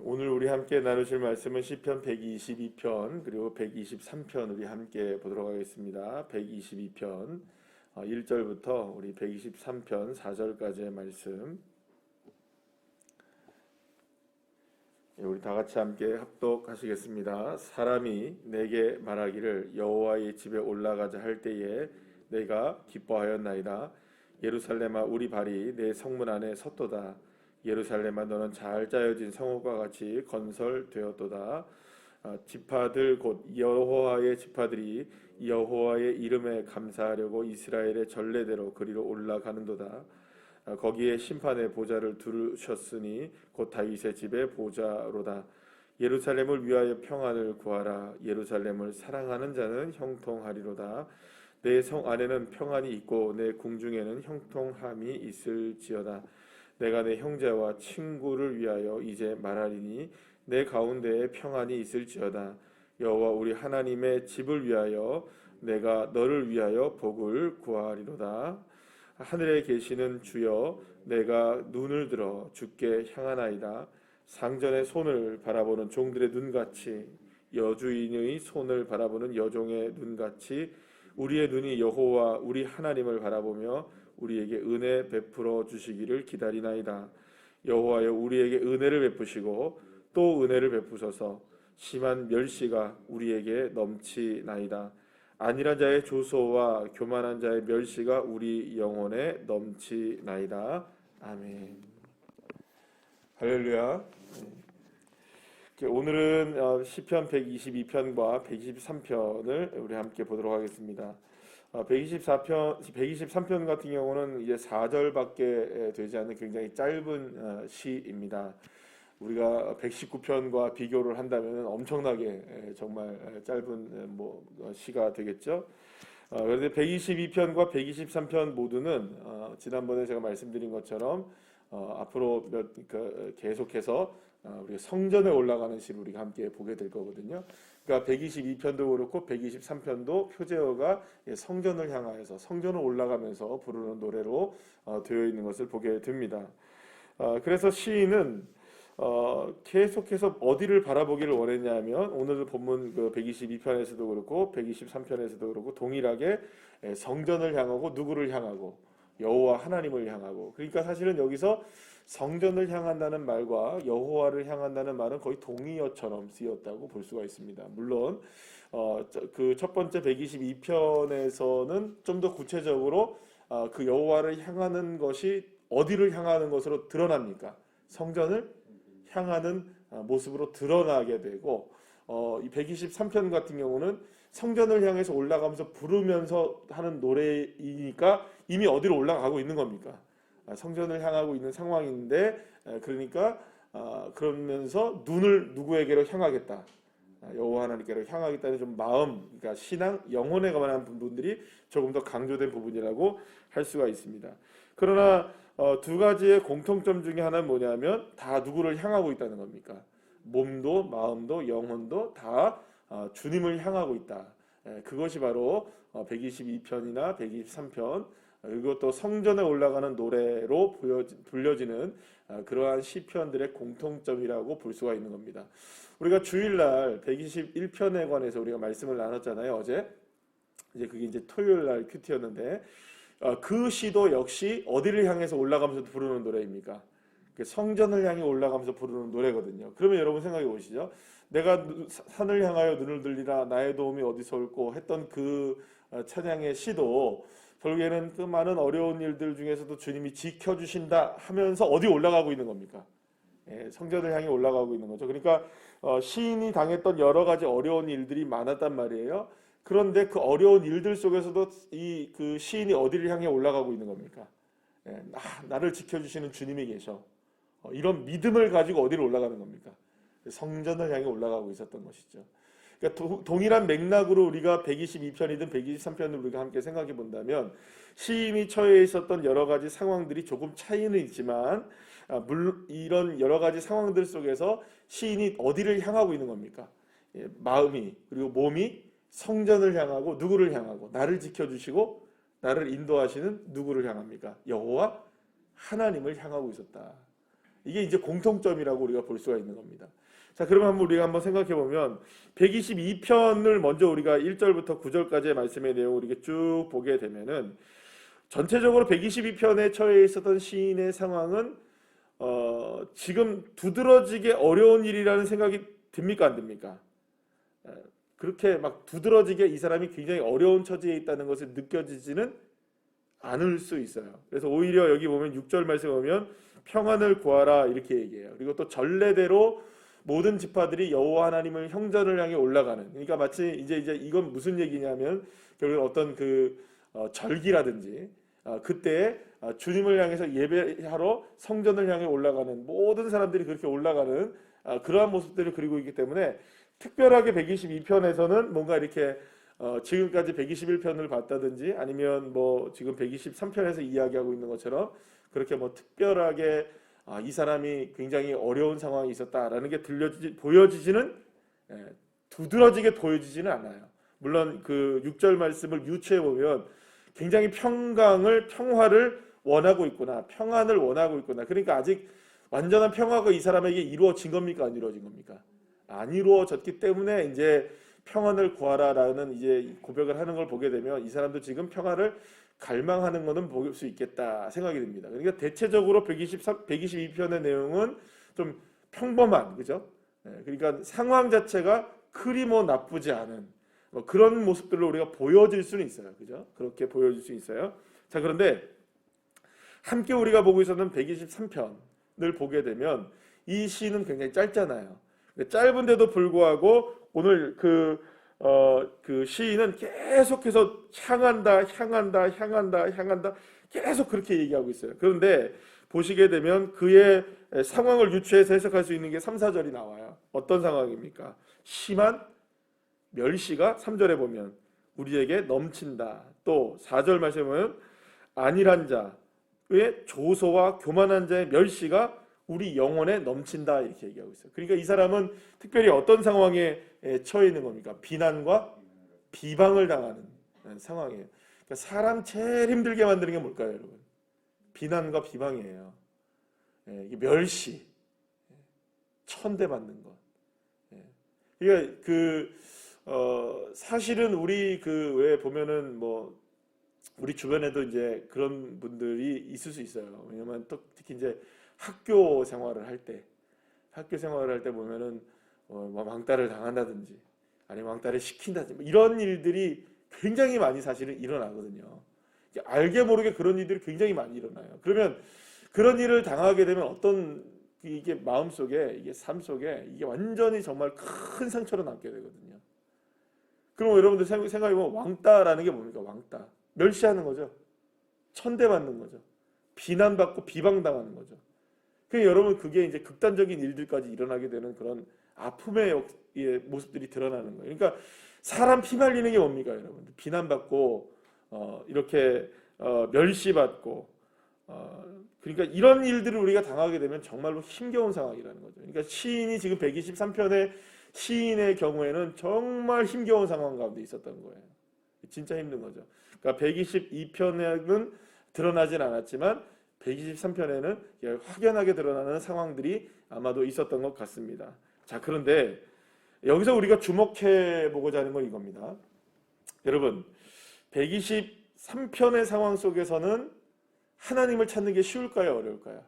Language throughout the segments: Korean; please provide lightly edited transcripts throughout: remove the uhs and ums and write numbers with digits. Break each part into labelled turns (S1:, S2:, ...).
S1: 오늘 우리 함께 나누실 말씀은 시편 122편 그리고 123편 우리 함께 보도록 하겠습니다. 122편 1절부터 우리 123편 4절까지의 말씀 우리 다 같이 함께 합독하시겠습니다. 사람이 내게 말하기를 여호와의 집에 올라가자 할 때에 내가 기뻐하였나이다. 예루살렘아 우리 발이 내 성문 안에 섰도다. 예루살렘아 너는 잘 짜여진 성읍과 같이 건설되었도다. 지파들 곧 여호와의 지파들이 여호와의 이름에 감사하려고 이스라엘의 전례대로 그리로 올라가는도다. 거기에 심판의 보좌를 두르셨으니 곧 다윗의 집의 보좌로다. 예루살렘을 위하여 평안을 구하라. 예루살렘을 사랑하는 자는 형통하리로다. 내 성 안에는 평안이 있고 내 궁중에는 형통함이 있을지어다. 내가 내 형제와 친구를 위하여 이제 말하리니 내 가운데에 평안이 있을지어다. 여호와 우리 하나님의 집을 위하여 내가 너를 위하여 복을 구하리로다. 하늘에 계시는 주여 내가 눈을 들어 주께 향하나이다. 상전의 손을 바라보는 종들의 눈같이 여주인의 손을 바라보는 여종의 눈같이 우리의 눈이 여호와 우리 하나님을 바라보며 우리에게 은혜 베풀어 주시기를 기다리나이다. 여호와여 우리에게 은혜를 베푸시고 또 은혜를 베푸소서. 심한 멸시가 우리에게 넘치나이다. 안일한 자의 조소와 교만한 자의 멸시가 우리 영혼에 넘치나이다. 아멘. 할렐루야. 오늘은 시편 122편과 123편을 우리 함께 보도록 하겠습니다. 123편 같은 경우는 이제 4절밖에 되지 않는 굉장히 짧은 시입니다. 우리가 119편과 비교를 한다면 엄청나게 정말 짧은 시가 되겠죠. 그런데 122편과 123편 모두는 지난번에 제가 말씀드린 것처럼 앞으로 계속해서 우리가 성전에 올라가는 시를 우리가 함께 보게 될 거거든요. 그러니까 122편도 그렇고 123편도 표제어가 성전을 향하여서 성전을 올라가면서 부르는 노래로 되어 있는 것을 보게 됩니다. 그래서 시인은 계속해서 어디를 바라보기를 원했냐면 오늘 본문 122편에서도 그렇고 123편에서도 그렇고 동일하게 성전을 향하고 누구를 향하고 여호와 하나님을 향하고, 그러니까 사실은 여기서 성전을 향한다는 말과 여호와를 향한다는 말은 거의 동의어처럼 쓰였다고 볼 수가 있습니다. 물론 그 첫 번째 122편에서는 좀 더 구체적으로 그 여호와를 향하는 것이 어디를 향하는 것으로 드러납니까? 성전을 향하는 모습으로 드러나게 되고, 이 123편 같은 경우는 성전을 향해서 올라가면서 부르면서 하는 노래이니까 이미 어디로 올라가고 있는 겁니까? 성전을 향하고 있는 상황인데, 그러니까 그러면서 눈을 누구에게로 향하겠다, 여호와 하나님께로 향하겠다는 좀 마음, 그러니까 신앙, 영혼에 관한 부분들이 조금 더 강조된 부분이라고 할 수가 있습니다. 그러나 두 가지의 공통점 중에 하나는 뭐냐면 다 누구를 향하고 있다는 겁니까? 몸도 마음도 영혼도 다 주님을 향하고 있다. 그것이 바로 122편이나 123편, 이것도 성전에 올라가는 노래로 불려지는 그러한 시편들의 공통점이라고 볼 수가 있는 겁니다. 우리가 주일날 121편에 관해서 우리가 말씀을 나눴잖아요. 어제 그게 이제 토요일날 큐티였는데, 그 시도 역시 어디를 향해서 올라가면서 부르는 노래입니까? 성전을 향해 올라가면서 부르는 노래거든요. 그러면 여러분 생각해 보시죠. 내가 산을 향하여 눈을 들리라 나의 도움이 어디서 올꼬 했던 그 찬양의 시도 결국에는 그 많은 어려운 일들 중에서도 주님이 지켜주신다 하면서 어디 올라가고 있는 겁니까? 성전을 향해 올라가고 있는 거죠. 그러니까 시인이 당했던 여러 가지 어려운 일들이 많았단 말이에요. 그런데 그 어려운 일들 속에서도 그 시인이 어디를 향해 올라가고 있는 겁니까? 나를 지켜주시는 주님이 계셔. 이런 믿음을 가지고 어디로 올라가는 겁니까? 성전을 향해 올라가고 있었던 것이죠. 그러니까 동일한 맥락으로 우리가 122편이든 123편을 우리가 함께 생각해 본다면 시인이 처해 있었던 여러 가지 상황들이 조금 차이는 있지만, 물론 이런 여러 가지 상황들 속에서 시인이 어디를 향하고 있는 겁니까? 마음이 그리고 몸이 성전을 향하고 누구를 향하고, 나를 지켜주시고 나를 인도하시는 누구를 향합니까? 여호와 하나님을 향하고 있었다. 이게 이제 공통점이라고 우리가 볼 수가 있는 겁니다. 자, 그러면 우리가 한번 생각해 보면 122편을 먼저 우리가 1절부터 9절까지의 말씀의 내용을 이렇게 쭉 보게 되면은 전체적으로 122편에 처해 있었던 시인의 상황은 지금 두드러지게 어려운 일이라는 생각이 듭니까, 안 듭니까? 그렇게 막 두드러지게 이 사람이 굉장히 어려운 처지에 있다는 것을 느껴지지는 않을 수 있어요. 그래서 오히려 여기 보면 6절 말씀 보면 평안을 구하라 이렇게 얘기해요. 그리고 또 전례대로 모든 지파들이 여호와 하나님을 형전을 향해 올라가는, 그러니까 마치 이제 이건 무슨 얘기냐면 결국 어떤 그 절기라든지 그때 주님을 향해서 예배하러 성전을 향해 올라가는 모든 사람들이 그렇게 올라가는 그러한 모습들을 그리고 있기 때문에 특별하게 122편에서는 뭔가 이렇게 지금까지 121편을 봤다든지 아니면 뭐 지금 123편에서 이야기하고 있는 것처럼 그렇게 뭐 특별하게 이 사람이 굉장히 어려운 상황이 있었다라는 게 보여지지는 두드러지게 보여지지는 않아요. 물론 그 6절 말씀을 유추해 보면 굉장히 평화를 원하고 있구나, 평안을 원하고 있구나. 그러니까 아직 완전한 평화가 이 사람에게 이루어진 겁니까, 안 이루어진 겁니까? 안 이루어졌기 때문에 이제 평안을 구하라라는 이제 고백을 하는 걸 보게 되면 이 사람도 지금 평화를 갈망하는 것은 볼 수 있겠다 생각이 듭니다. 그러니까 대체적으로 122편의 내용은 좀 평범한, 그죠? 그러니까 상황 자체가 그리 뭐 나쁘지 않은 그런 모습들로 우리가 보여질 수는 있어요, 그죠? 그렇게 보여질 수 있어요. 자, 그런데 함께 우리가 보고 있었던 123편을 보게 되면 이 시는 굉장히 짧잖아요. 짧은데도 불구하고 오늘 그 시인은 계속해서 향한다 계속 그렇게 얘기하고 있어요. 그런데 보시게 되면 그의 상황을 유추해서 해석할 수 있는 게 3, 4절이 나와요. 어떤 상황입니까? 심한 멸시가 3절에 보면 우리에게 넘친다. 또 4절 말씀에 보면 안일한 자의 조소와 교만한 자의 멸시가 우리 영혼에 넘친다 이렇게 얘기하고 있어요. 그러니까 이 사람은 특별히 어떤 상황에 처해 있는 겁니까? 비난과 비방을 당하는 상황이에요. 그러니까 사람 제일 힘들게 만드는 게 뭘까요, 여러분? 비난과 비방이에요. 이게 멸시, 천대받는 것. 그러니까 사실은 우리 왜 보면은 뭐 우리 주변에도 이제 그런 분들이 있을 수 있어요. 왜냐면 또 특히 이제 학교 생활을 할 때 보면은 뭐 왕따를 당한다든지 아니면 왕따를 시킨다든지 뭐 이런 일들이 굉장히 많이 사실은 일어나거든요. 알게 모르게 그런 일들이 굉장히 많이 일어나요. 그러면 그런 일을 당하게 되면 어떤 이게 마음속에 이게 삶 속에 이게 완전히 정말 큰 상처로 남게 되거든요. 그럼 여러분들 생각해보면 왕따라는 게 뭡니까? 왕따. 멸시하는 거죠. 천대받는 거죠. 비난받고 비방당하는 거죠. 그러니까 여러분 그게 이제 극단적인 일들까지 일어나게 되는 그런 아픔의 모습들이 드러나는 거예요. 그러니까 사람 피 말리는 게 뭡니까, 여러분들? 비난받고 이렇게 멸시받고 그러니까 이런 일들을 우리가 당하게 되면 정말로 힘겨운 상황이라는 거죠. 그러니까 시인이 지금 123편의 시인의 경우에는 정말 힘겨운 상황 가운데 있었던 거예요. 진짜 힘든 거죠. 그러니까 122편에는 드러나진 않았지만 123편에는 확연하게 드러나는 상황들이 아마도 있었던 것 같습니다. 자, 그런데 여기서 우리가 주목해 보고자 하는 건 이겁니다. 여러분, 123편의 상황 속에서는 하나님을 찾는 게 쉬울까요, 어려울까요?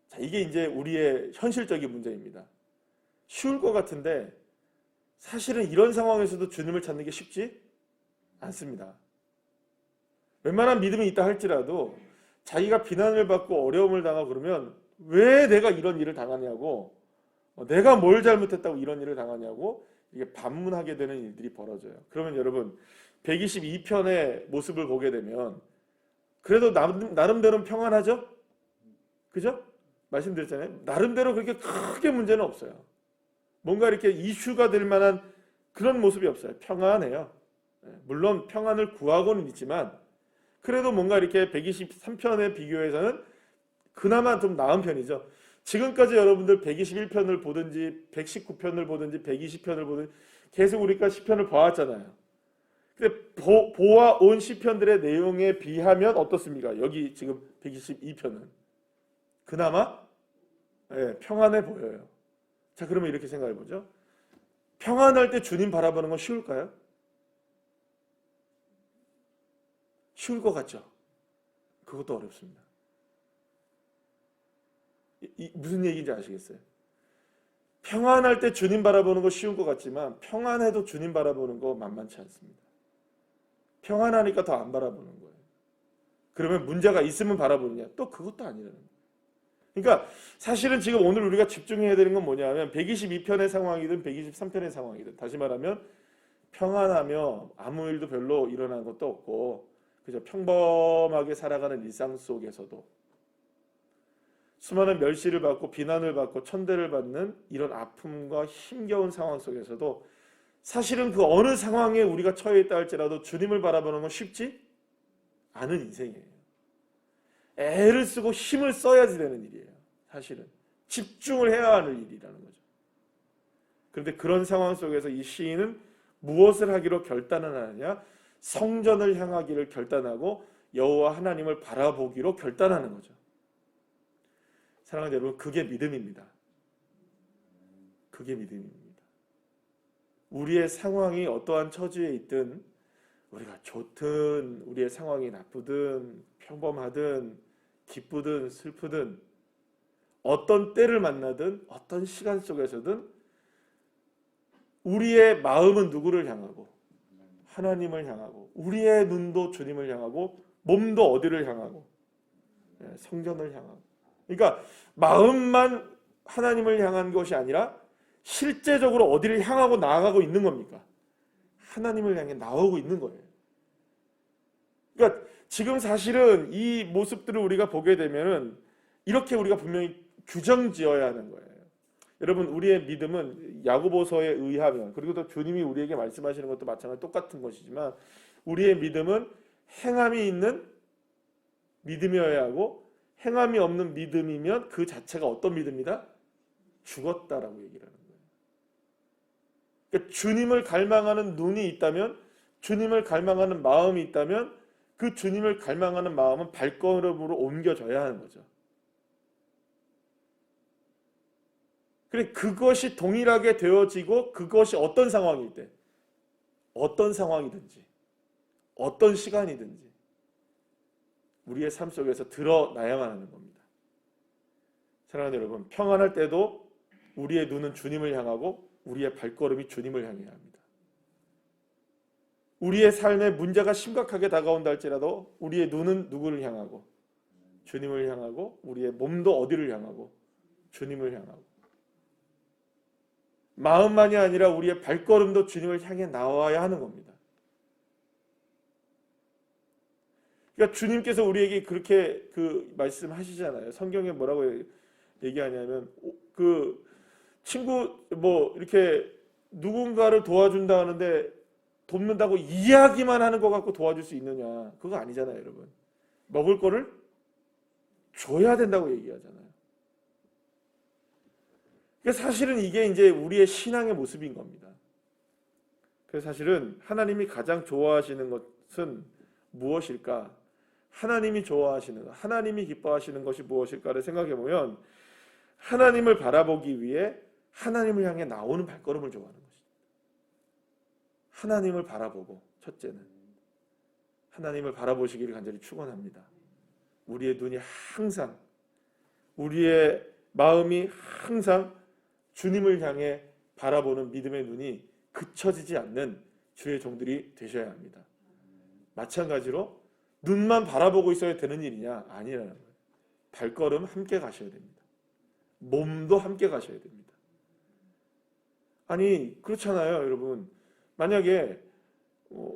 S1: 자, 이게 이제 우리의 현실적인 문제입니다. 쉬울 것 같은데 사실은 이런 상황에서도 주님을 찾는 게 쉽지 않습니다. 웬만한 믿음이 있다 할지라도 자기가 비난을 받고 어려움을 당하고 그러면 왜 내가 이런 일을 당하냐고, 내가 뭘 잘못했다고 이런 일을 당하냐고 이게 반문하게 되는 일들이 벌어져요. 그러면 여러분 122편의 모습을 보게 되면 그래도 나름대로는 평안하죠? 그죠? 말씀드렸잖아요. 나름대로 그렇게 크게 문제는 없어요. 뭔가 이렇게 이슈가 될 만한 그런 모습이 없어요. 평안해요. 물론 평안을 구하고는 있지만 그래도 뭔가 이렇게 123편에 비교해서는 그나마 좀 나은 편이죠. 지금까지 여러분들 121편을 보든지 119편을 보든지 120편을 보든지 계속 우리가 시편을 봐왔잖아요. 근데 보아온 시편들의 내용에 비하면 어떻습니까? 여기 지금 122편은 그나마 평안해 보여요. 자, 그러면 이렇게 생각해 보죠. 평안할 때 주님 바라보는 건 쉬울까요? 쉬울 것 같죠? 그것도 어렵습니다. 무슨 얘기인지 아시겠어요? 평안할 때 주님 바라보는 거 쉬운 것 같지만 평안해도 주님 바라보는 거 만만치 않습니다. 평안하니까 더 안 바라보는 거예요. 그러면 문제가 있으면 바라보느냐? 또 그것도 아니라는 거예요. 그러니까 사실은 지금 오늘 우리가 집중해야 되는 건 뭐냐면 122편의 상황이든 123편의 상황이든, 다시 말하면 평안하며 아무 일도 별로 일어난 것도 없고 그저 평범하게 살아가는 일상 속에서도 수많은 멸시를 받고 비난을 받고 천대를 받는 이런 아픔과 힘겨운 상황 속에서도 사실은 그 어느 상황에 우리가 처해 있다 할지라도 주님을 바라보는 건 쉽지 않은 인생이에요. 애를 쓰고 힘을 써야지 되는 일이에요. 사실은 집중을 해야 하는 일이라는 거죠. 그런데 그런 상황 속에서 이 시인은 무엇을 하기로 결단을 하느냐? 성전을 향하기를 결단하고 여호와 하나님을 바라보기로 결단하는 거죠. 사랑하는 여러분, 그게 믿음입니다. 그게 믿음입니다. 우리의 상황이 어떠한 처지에 있든, 우리가 좋든 우리의 상황이 나쁘든 평범하든 기쁘든 슬프든 어떤 때를 만나든 어떤 시간 속에서든 우리의 마음은 누구를 향하고? 하나님을 향하고, 우리의 눈도 주님을 향하고, 몸도 어디를 향하고? 성전을 향하고. 그러니까 마음만 하나님을 향한 것이 아니라 실제적으로 어디를 향하고 나아가고 있는 겁니까? 하나님을 향해 나오고 있는 거예요. 그러니까 지금 사실은 이 모습들을 우리가 보게 되면은 이렇게 우리가 분명히 규정 지어야 하는 거예요. 여러분, 우리의 믿음은 야고보서에 의하면, 그리고 또 주님이 우리에게 말씀하시는 것도 마찬가지로 똑같은 것이지만, 우리의 믿음은 행함이 있는 믿음이어야 하고, 행함이 없는 믿음이면 그 자체가 어떤 믿음이다? 죽었다라고 얘기를 하는 거예요. 그러니까 주님을 갈망하는 눈이 있다면, 주님을 갈망하는 마음이 있다면 그 주님을 갈망하는 마음은 발걸음으로 옮겨져야 하는 거죠. 그래, 그것이 동일하게 되어지고 그것이 어떤 상황일 때, 어떤 상황이든지 어떤 시간이든지 우리의 삶 속에서 드러나야만 하는 겁니다. 사랑하는 여러분, 평안할 때도 우리의 눈은 주님을 향하고 우리의 발걸음이 주님을 향해야 합니다. 우리의 삶에 문제가 심각하게 다가온다 할지라도 우리의 눈은 누구를 향하고? 주님을 향하고, 우리의 몸도 어디를 향하고? 주님을 향하고. 마음만이 아니라 우리의 발걸음도 주님을 향해 나와야 하는 겁니다. 그러니까 주님께서 우리에게 그렇게 말씀하시잖아요. 성경에 뭐라고 얘기하냐면, 그 친구 이렇게 누군가를 도와준다 하는데 돕는다고 이야기만 하는 것 갖고 도와줄 수 있느냐? 그거 아니잖아요, 여러분. 먹을 거를 줘야 된다고 얘기하잖아요. 그러니까 사실은 이게 이제 우리의 신앙의 모습인 겁니다. 그래서 사실은 하나님이 가장 좋아하시는 것은 무엇일까? 하나님이 좋아하시는 것, 하나님이 기뻐하시는 것이 무엇일까를 생각해 보면 하나님을 바라보기 위해 하나님을 향해 나오는 발걸음을 좋아하는 것입니다. 하나님을 바라보고, 첫째는 하나님을 바라보시기를 간절히 축원합니다. 우리의 눈이 항상, 우리의 마음이 항상 주님을 향해 바라보는 믿음의 눈이 그쳐지지 않는 주의 종들이 되셔야 합니다. 마찬가지로 눈만 바라보고 있어야 되는 일이냐? 아니라는 거예요. 발걸음 함께 가셔야 됩니다. 몸도 함께 가셔야 됩니다. 아니, 그렇잖아요, 여러분. 만약에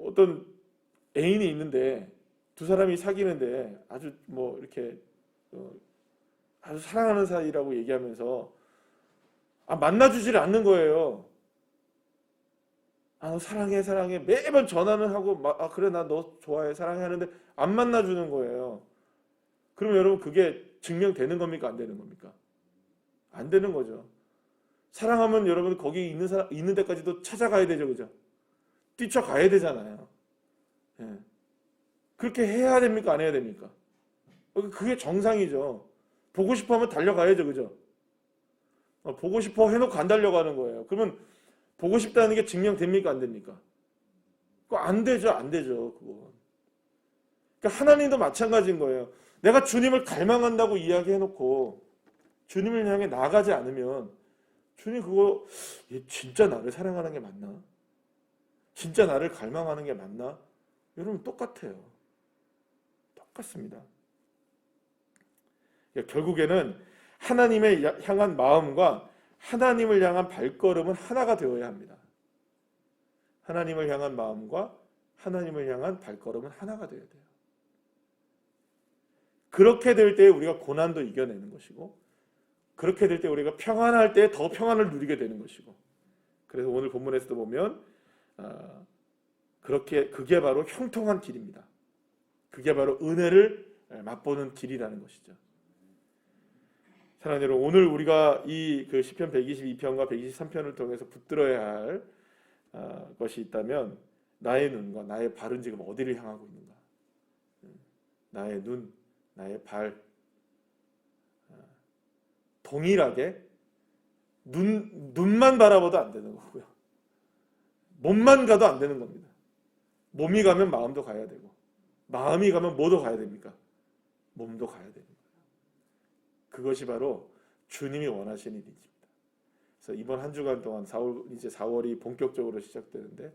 S1: 어떤 애인이 있는데 두 사람이 사귀는데 아주 이렇게 아주 사랑하는 사이라고 얘기하면서 만나주지를 않는 거예요. 사랑해 사랑해 매번 전화는 하고 그래 나 너 좋아해 사랑해 하는데 안 만나주는 거예요. 그러면 여러분, 그게 증명되는 겁니까? 안 되는 겁니까? 안 되는 거죠. 사랑하면 여러분 거기 있는 데까지도 찾아가야 되죠, 그죠? 뛰쳐가야 되잖아요. 그렇게 해야 됩니까? 안 해야 됩니까? 그게 정상이죠. 보고 싶어 하면 달려가야죠. 그죠? 보고 싶어 해놓고 안 달려가는 거예요. 그러면 보고 싶다는 게 증명됩니까? 안 됩니까? 그거 안 되죠. 안 되죠. 그거. 그러니까 하나님도 마찬가지인 거예요. 내가 주님을 갈망한다고 이야기해놓고 주님을 향해 나아가지 않으면 주님 그거 얘 진짜 나를 사랑하는 게 맞나? 진짜 나를 갈망하는 게 맞나? 여러분 똑같아요. 똑같습니다. 결국에는 하나님을 향한 마음과 하나님을 향한 발걸음은 하나가 되어야 합니다. 하나님을 향한 마음과 하나님을 향한 발걸음은 하나가 되어야 돼요. 그렇게 될 때 우리가 고난도 이겨내는 것이고, 그렇게 될 때 우리가 평안할 때 더 평안을 누리게 되는 것이고, 그래서 오늘 본문에서도 보면 그게 바로 형통한 길입니다. 그게 바로 은혜를 맛보는 길이라는 것이죠. 사랑하는 여러분, 오늘 우리가 이 시편 122편과 123편을 통해서 붙들어야 할 것이 있다면 나의 눈과 나의 발은 지금 어디를 향하고 있는가? 나의 눈, 나의 발 동일하게 눈만 바라봐도 안 되는 거고요. 몸만 가도 안 되는 겁니다. 몸이 가면 마음도 가야 되고, 마음이 가면 뭐도 가야 됩니까? 몸도 가야 되는 거예요. 그것이 바로 주님이 원하시는 일입니다. 그래서 이번 한 주간 동안 이제 4월이 본격적으로 시작되는데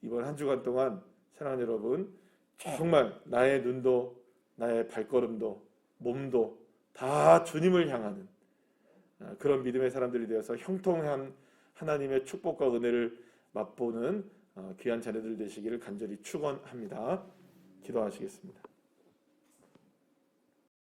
S1: 이번 한 주간 동안 사랑하는 여러분, 정말 나의 눈도 나의 발걸음도 몸도 다 주님을 향하는 그런 믿음의 사람들이 되어서 형통한 하나님의 축복과 은혜를 맛보는 귀한 자녀들 되시기를 간절히 축원합니다. 기도하시겠습니다.